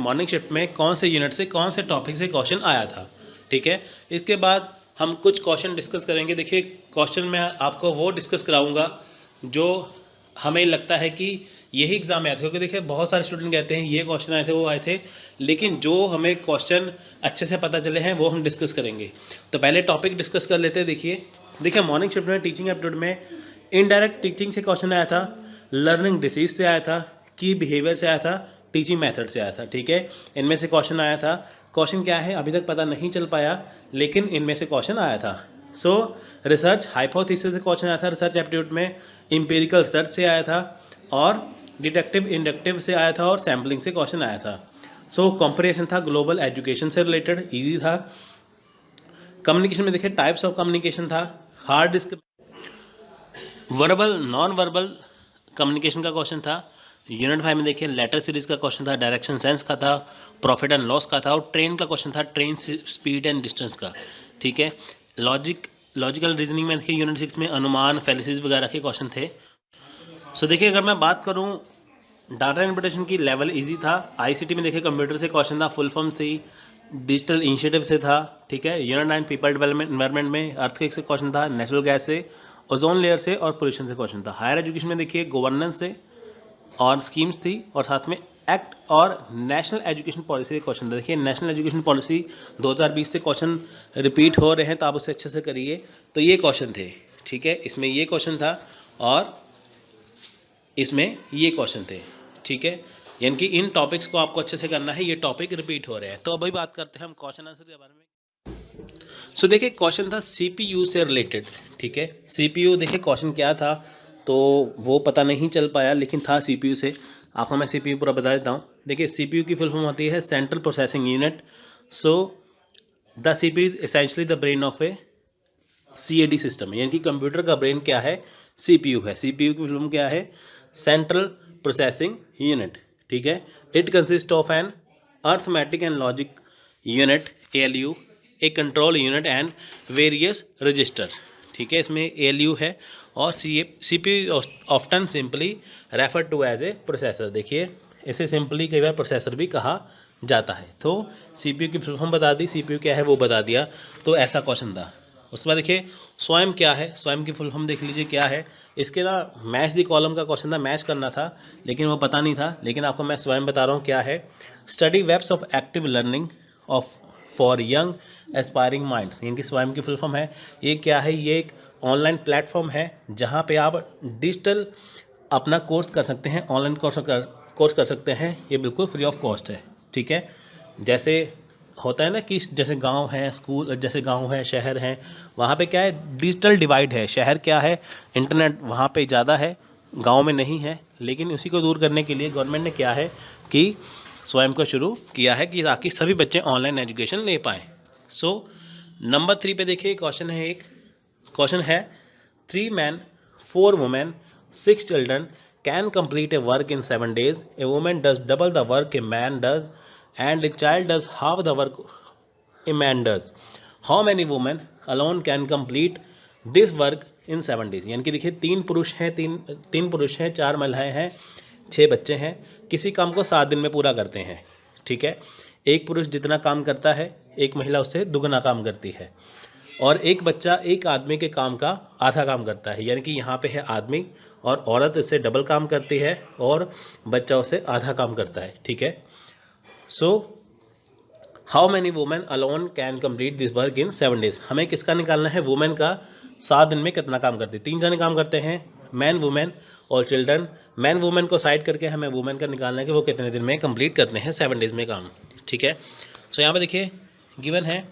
Morning shift में कौन से यूनिट से कौन से टॉपिक से क्वेश्चन आया था। ठीक है, इसके बाद हम कुछ क्वेश्चन डिस्कस करेंगे। देखिए, क्वेश्चन मैं आपको वो डिस्कस कराऊंगा जो हमें लगता है कि यही एग्जाम में आए थे, क्योंकि देखिए बहुत सारे स्टूडेंट कहते हैं ये क्वेश्चन आए थे वो आए थे, लेकिन जो हमें क्वेश्चन अच्छे से पता चले हैं वो हम डिस्कस करेंगे। तो पहले टॉपिक डिस्कस कर लेते हैं। देखिए मॉर्निंग शिफ्ट में टीचिंग एप्टीट्यूड में इनडायरेक्ट टीचिंग से क्वेश्चन आया था, लर्निंग डिसीज से आया था, की बिहेवियर से आया था, टीचिंग मेथड से आया था। ठीक है, इनमें से क्वेश्चन आया था। क्वेश्चन क्या है अभी तक पता नहीं चल पाया, लेकिन इनमें से क्वेश्चन आया था। सो रिसर्च हाइपोथेसिस से क्वेश्चन आया था रिसर्च एप्टीट्यूड में, इंपेरिकल रिसर्च से आया था, और डिडक्टिव इंडक्टिव से आया था, और सैम्पलिंग से क्वेश्चन आया था। सो कंपैरिजन था ग्लोबल एजुकेशन से रिलेटेड, इजी था। कम्युनिकेशन में देखिए टाइप्स ऑफ कम्युनिकेशन था, hard disk, verbal non verbal communication का क्वेश्चन था। यूनिट 5 में देखिए लेटर सीरीज का क्वेश्चन था, डायरेक्शन सेंस का था, प्रॉफिट एंड लॉस का था, और ट्रेन का क्वेश्चन था, ट्रेन स्पीड एंड डिस्टेंस का। ठीक है, लॉजिकल रीजनिंग में देखिए यूनिट 6 में अनुमान फैलिसीज वगैरह के क्वेश्चन थे। सो देखिए अगर मैं बात करूं डाटा इंटरप्रिटेशन की, लेवल इजी था। आईसीटी में देखिए कंप्यूटर से क्वेश्चन था, फुल फॉर्म थी, डिजिटल इनिशिएटिव से था। ठीक है, यूनिट 9 पीपल डेवलपमेंट एनवायरनमेंट में अर्थक्वेक से क्वेश्चन था, नेचुरल गैस से, ओजोन लेयर से, और पोल्यूशन से क्वेश्चन था। हायर एजुकेशन में देखिए गवर्नेंस से और स्कीम्स थी, और साथ में एक्ट और नेशनल एजुकेशन पॉलिसी के क्वेश्चन था। देखिए नेशनल एजुकेशन पॉलिसी 2020 से क्वेश्चन रिपीट हो रहे हैं, तो आप उसे अच्छे से करिए। तो ये क्वेश्चन थे। ठीक है, इसमें ये क्वेश्चन था और इसमें ये क्वेश्चन थे। ठीक है, यानी कि इन टॉपिक्स को आपको अच्छे से करना है, ये टॉपिक रिपीट हो रहे हैं। तो अभी बात करते हैं हम क्वेश्चन आंसर के बारे में। सो देखिए क्वेश्चन था सीपीयू से रिलेटेड। ठीक है, सीपीयू देखिए क्वेश्चन क्या था तो वो पता नहीं चल पाया, लेकिन था सीपीयू से। आपको मैं सीपीयू पूरा बता देता हूँ। देखिए सीपीयू की फुल फॉर्म होती है central processing unit. So the CPU is essentially the brain of A CAD system, यानी कि कंप्यूटर का ब्रेन क्या है, सीपीयू है। सीपीयू की फुल फॉर्म क्या है, सेंट्रल प्रोसेसिंग यूनिट। ठीक है, it consist of an arithmetic and logic unit ALU, a control unit and various register. ठीक है, इसमें एएलयू है, और CPU often simply refer to as a processor. देखिए इसे सिंपली कई बार प्रोसेसर भी कहा जाता है। तो सीपीयू की फुल फॉर्म बता दी, सीपीयू क्या है वो बता दिया, तो ऐसा क्वेश्चन था। उसके बाद देखिए स्वयं क्या है, स्वयं की फुल फॉर्म देख लीजिए क्या है। इसके ना मैच दी कॉलम का क्वेश्चन था, मैच करना था, लेकिन वो पता नहीं था, लेकिन आपको मैं स्वयं बता रहा हूँ क्या है। Study webs of active learning of for young aspiring minds, यानी कि स्वयं की फुल फॉर्म है। ये क्या है, ये एक ऑनलाइन प्लेटफॉर्म है जहाँ पे आप डिजिटल अपना कोर्स कर सकते हैं, ऑनलाइन कोर्स कर सकते हैं। ये बिल्कुल फ्री ऑफ कॉस्ट है। ठीक है, जैसे होता है ना कि जैसे गांव है, स्कूल जैसे गांव है, शहर है, वहाँ पे क्या है डिजिटल डिवाइड है। शहर क्या है, इंटरनेट वहाँ पे ज़्यादा है, गांव में नहीं है। लेकिन उसी को दूर करने के लिए गवर्नमेंट ने क्या है कि स्वयं को शुरू किया है कि ताकि सभी बच्चे ऑनलाइन एजुकेशन ले पाएँ। सो नंबर 3 पे देखिए क्वेश्चन है, एक क्वेश्चन है 3 men 4 women 6 children can complete a work in 7 days. A woman does double the work a man does, and a child does half the work a man does. How many women alone can complete this work in 7 days? यानी कि देखिए तीन पुरुष हैं, 4 महिलाएं हैं, 6 बच्चे हैं, किसी काम को 7 दिन में पूरा करते हैं। ठीक है, एक पुरुष जितना काम करता है एक महिला उससे दुगना काम करती है, और एक बच्चा एक आदमी के काम का आधा काम करता है। यानी कि यहाँ पे है आदमी और औरत उससे डबल काम करती है, और बच्चा उससे आधा काम करता है। ठीक है, so how many women alone can complete this work in 7 days? हमें किसका निकालना है, वुमेन का 7 दिन में कितना काम करती है। 3 जने काम करते हैं, मैन वुमेन और चिल्ड्रन। मैन वुमेन को साइड करके हमें वुमेन का निकालना है कि वो कितने दिन में कंप्लीट करते हैं 7 days में काम। ठीक है, सो यहाँ पे देखिए गिवन है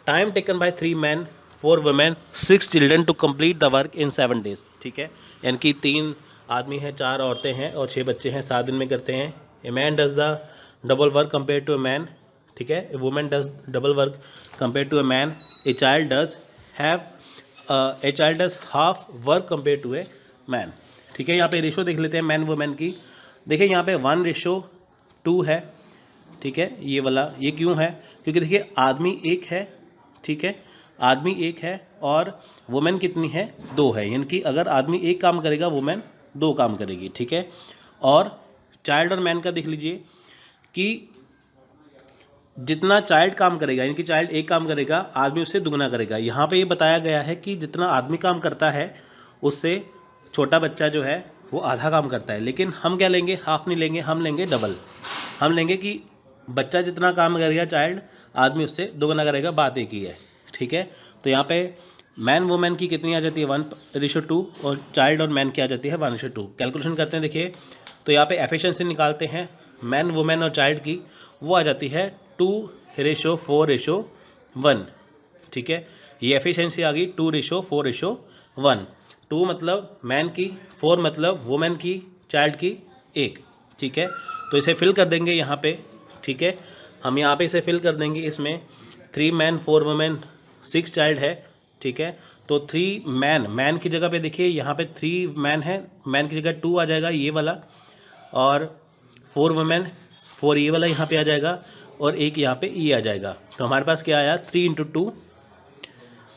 time taken by 3 men 4 women 6 children to complete the work in 7 days। ठीक है, यानी कि 3 आदमी हैं, 4 औरतें हैं और 6 बच्चे हैं, 7 दिन में करते हैं। A man does the double work compare to a man. ठीक है, a women does double work compare to a man. A child does half work compare to a man. ठीक है, यहाँ पे रेशो देख लेते हैं मैन वुमेन की। देखिए यहाँ पे 1:2 है। ठीक है, ये वाला ये क्यों है, क्योंकि देखिए आदमी एक है। ठीक है, आदमी एक है और वुमेन कितनी है, 2 है। यानी कि अगर आदमी एक काम करेगा वुमेन 2 काम करेगी। ठीक है, और चाइल्ड और मैन का देख लीजिए कि जितना चाइल्ड काम करेगा, यानी कि चाइल्ड एक काम करेगा, आदमी उससे दुगना करेगा। यहाँ पे ये बताया गया है कि जितना आदमी काम करता है उससे छोटा बच्चा जो है वो आधा काम करता है, लेकिन हम क्या लेंगे, हाफ नहीं लेंगे, हम लेंगे डबल। हम लेंगे कि बच्चा जितना काम करेगा चाइल्ड, आदमी उससे दोगुना करेगा, बात एक ही है। ठीक है, तो यहाँ पे मैन वुमेन की कितनी आ जाती है 1:2 और चाइल्ड और मैन की आ जाती है 1:2। कैलकुलेशन करते हैं, देखिए तो यहाँ पे एफिशिएंसी निकालते हैं मैन वुमेन और चाइल्ड की, वो आ जाती है 2:4:1। ठीक है, ये एफिशिएंसी आ गई 2:4:1। 2 मतलब मैन की, 4 मतलब वुमेन की, चाइल्ड की 1। ठीक है, तो इसे फिल कर देंगे यहाँ पे। ठीक है, हम यहाँ पे इसे फिल कर देंगे। इसमें 3 मैन 4 वुमेन 6 चाइल्ड है। ठीक है, तो 3 मैन की जगह पे देखिए यहाँ पे 3 मैन है, मैन की जगह 2 आ जाएगा ये वाला, और 4 वुमेन 4 ये वाला यहाँ पे आ जाएगा, और एक यहाँ पे ये आ जाएगा। तो हमारे पास क्या आया 3 × 2।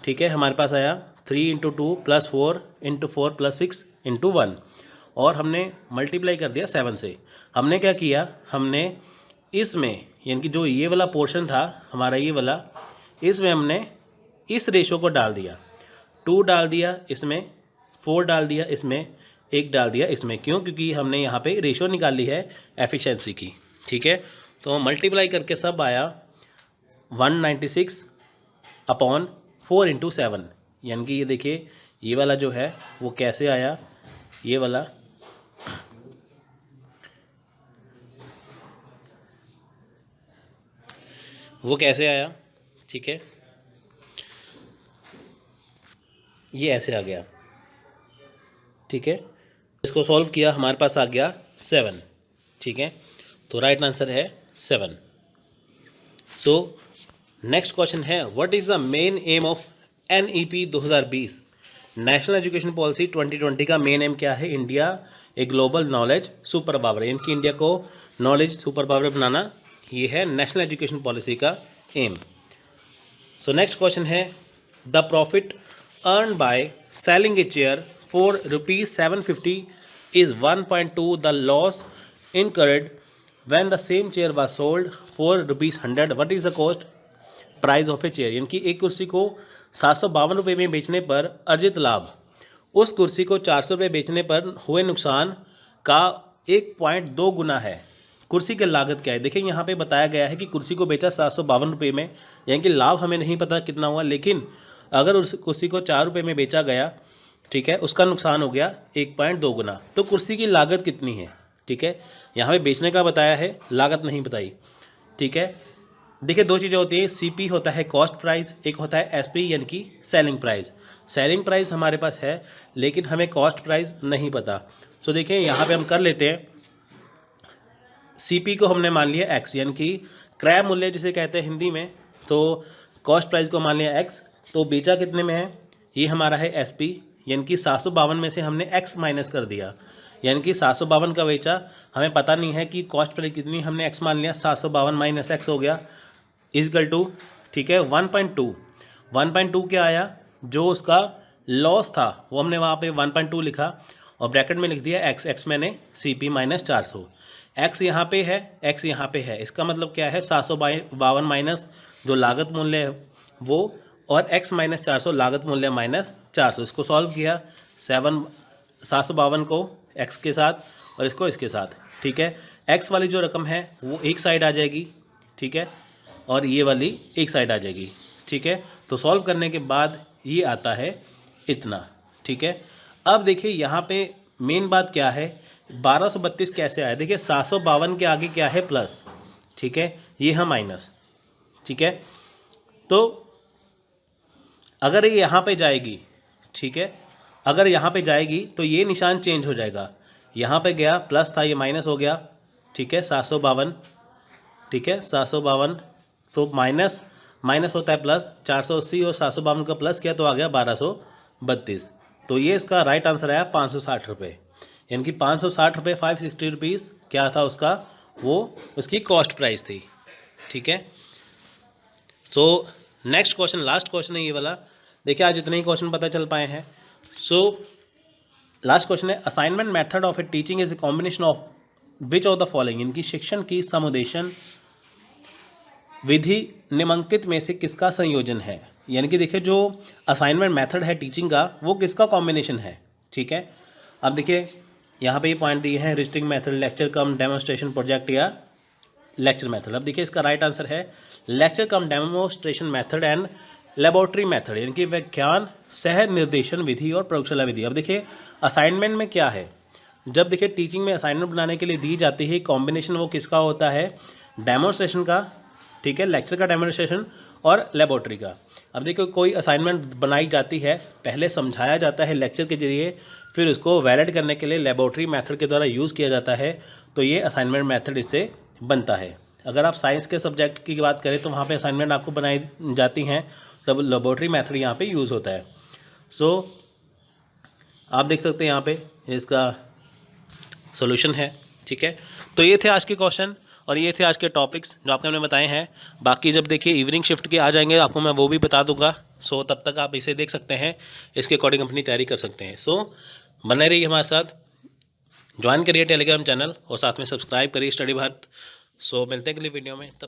ठीक है, हमारे पास आया 3 × 2 + 4 × 4 + 6 × 1, और हमने मल्टीप्लाई कर दिया 7 से। हमने क्या किया, हमने इसमें यानी कि जो ये वाला पोर्शन था हमारा ये वाला, इसमें हमने इस रेशो को डाल दिया, 2 डाल दिया इसमें, 4 डाल दिया इसमें, 1 डाल दिया इसमें। क्यों? क्योंकि हमने यहाँ पे रेशो निकाली है एफिशिएंसी की। ठीक है, तो मल्टीप्लाई करके सब आया 196/4 × 7, यानी कि ये देखिए ये वाला जो है वो कैसे आया, ये वाला वो कैसे आया। ठीक है, ये ऐसे आ गया। ठीक है, इसको सॉल्व किया, हमारे पास आ गया 7। ठीक है, तो राइट आंसर है 7। सो नेक्स्ट क्वेश्चन है, what is the main M of NEP 2020? National education policy 2020 का मेन एम क्या है? India a global knowledge super power, इनकी इंडिया को नॉलेज सुपर पावर बनाना, ये है नेशनल एजुकेशन पॉलिसी का एम। सो नेक्स्ट क्वेश्चन है, the profit earn by selling a chair for ₹750 is 1.2 the loss incurred when the same chair was sold for ₹100. What is the cost price of a chair? यानी कि एक कुर्सी को 752 रुपये में बेचने पर अर्जित लाभ उस कुर्सी को 400 रुपये बेचने पर हुए नुकसान का 1.2 गुना है। कुर्सी की लागत क्या है? देखिए यहाँ पे बताया गया है कि कुर्सी को बेचा 752 रुपये में, यानी कि लाभ हमें नहीं पता कितना हुआ, लेकिन अगर उस कुर्सी को 4 रुपये में बेचा गया, ठीक है, उसका नुकसान हो गया 1.2 गुना। तो कुर्सी की लागत कितनी है? ठीक है, यहाँ पे बेचने का बताया है, लागत नहीं बताई। ठीक है, देखिए दो चीज़ें होती है, CP होता है कॉस्ट प्राइस, एक होता है SP यानी कि सेलिंग प्राइस। सेलिंग प्राइस हमारे पास है, लेकिन हमें कॉस्ट प्राइस नहीं पता। सो देखिए यहाँ पे हम कर लेते हैं, CP को हमने मान लिया X, यानी कि क्रय मूल्य जिसे कहते हैं हिंदी में, तो कॉस्ट प्राइस को मान लिया X। तो बेचा कितने में है? ये हमारा है SP, यानी कि 752 में से हमने X माइनस कर दिया, यानी कि 752 का बेचा, हमें पता नहीं है कि कॉस्ट प्राइस कितनी, हमने X मान लिया, 752 माइनस X हो गया इक्वल टू, ठीक है, 1.2। 1.2 क्या आया? जो उसका लॉस था वो हमने वहाँ पे 1.2 लिखा और ब्रैकेट में लिख दिया X मैंने CP माइनस 400। X यहाँ पे है, X यहाँ पे है, इसका मतलब क्या है? 752 माइनस जो लागत मूल्य है वो, और X माइनस 400 लागत मूल्य माइनस 400। इसको सॉल्व किया, 752 को X के साथ और इसको इसके साथ। ठीक है, X वाली जो रकम है वो एक साइड आ जाएगी, ठीक है, और ये वाली एक साइड आ जाएगी। ठीक है, तो सॉल्व करने के बाद ये आता है इतना। ठीक है, अब देखिए यहाँ पे मेन बात क्या है, 1232 कैसे आया? देखिए 752 के आगे क्या है? प्लस, ठीक है, ये है माइनस। ठीक है, तो अगर ये यहाँ पे जाएगी, ठीक है, अगर यहाँ पे जाएगी तो ये निशान चेंज हो जाएगा, यहाँ पे गया प्लस था, ये माइनस हो गया। ठीक है, 752, ठीक है, 752, तो माइनस माइनस होता है प्लस, 480 और 752 का प्लस किया तो आ गया 1232। तो ये इसका राइट आंसर आया 560 रुपये, यानी कि 560 रुपये, 560 रुपीज़ क्या था उसका? वो उसकी कॉस्ट प्राइस थी। ठीक है, so next question, last question है ये वाला। देखिए आज इतने ही क्वेश्चन पता चल पाए हैं। सो लास्ट क्वेश्चन है, assignment method of A teaching is a combination of which of the following? इनकी शिक्षण की समुदेशन विधि निम्नलिखित में से किसका संयोजन है, यानी कि देखिए जो असाइनमेंट मेथड है टीचिंग का वो किसका कॉम्बिनेशन है, ठीक है। अब देखिए यहाँ पे ये पॉइंट दिए हैं, रिस्ट्रिक्ट मेथड, लेक्चर कम डेमोन्स्ट्रेशन प्रोजेक्ट या लेक्चर मेथड। अब देखिए इसका राइट आंसर है lecture come demonstration method and laboratory method, यानी कि विज्ञान सह निर्देशन विधि और प्रयोगशाला विधि। अब देखिए असाइनमेंट में क्या है, जब देखिए टीचिंग में असाइनमेंट बनाने के लिए दी जाती है कॉम्बिनेशन वो किसका होता है, डेमोन्स्ट्रेशन का, ठीक है, लेक्चर का डेमोन्स्ट्रेशन और लेबोरेटरी का। अब देखिए कोई असाइनमेंट बनाई जाती है, पहले समझाया जाता है लेक्चर के जरिए, फिर उसको वैलिड करने के लिए लेबोरेटरी मेथड के द्वारा यूज़ किया जाता है, तो ये असाइनमेंट मेथड इससे बनता है। अगर आप साइंस के सब्जेक्ट की बात करें तो वहाँ पे असाइनमेंट आपको बनाई जाती हैं, तब लेबोरेटरी मेथड यहाँ पे यूज़ होता है। सो आप देख सकते हैं यहाँ पे इसका सॉल्यूशन है, ठीक है। तो ये थे आज के क्वेश्चन और ये थे आज के टॉपिक्स जो आपने हमें बताए हैं। बाकी जब देखिए इवनिंग शिफ्ट के आ जाएंगे आपको मैं वो भी बता दूंगा। सो तब तक आप इसे देख सकते हैं, इसके अकॉर्डिंग अपनी तैयारी कर सकते हैं। सो बने रहिए हमारे साथ, ज्वाइन करिए टेलीग्राम चैनल और साथ में सब्सक्राइब करिए स्टडी भारत। सो मिलते हैं अगली वीडियो में, तब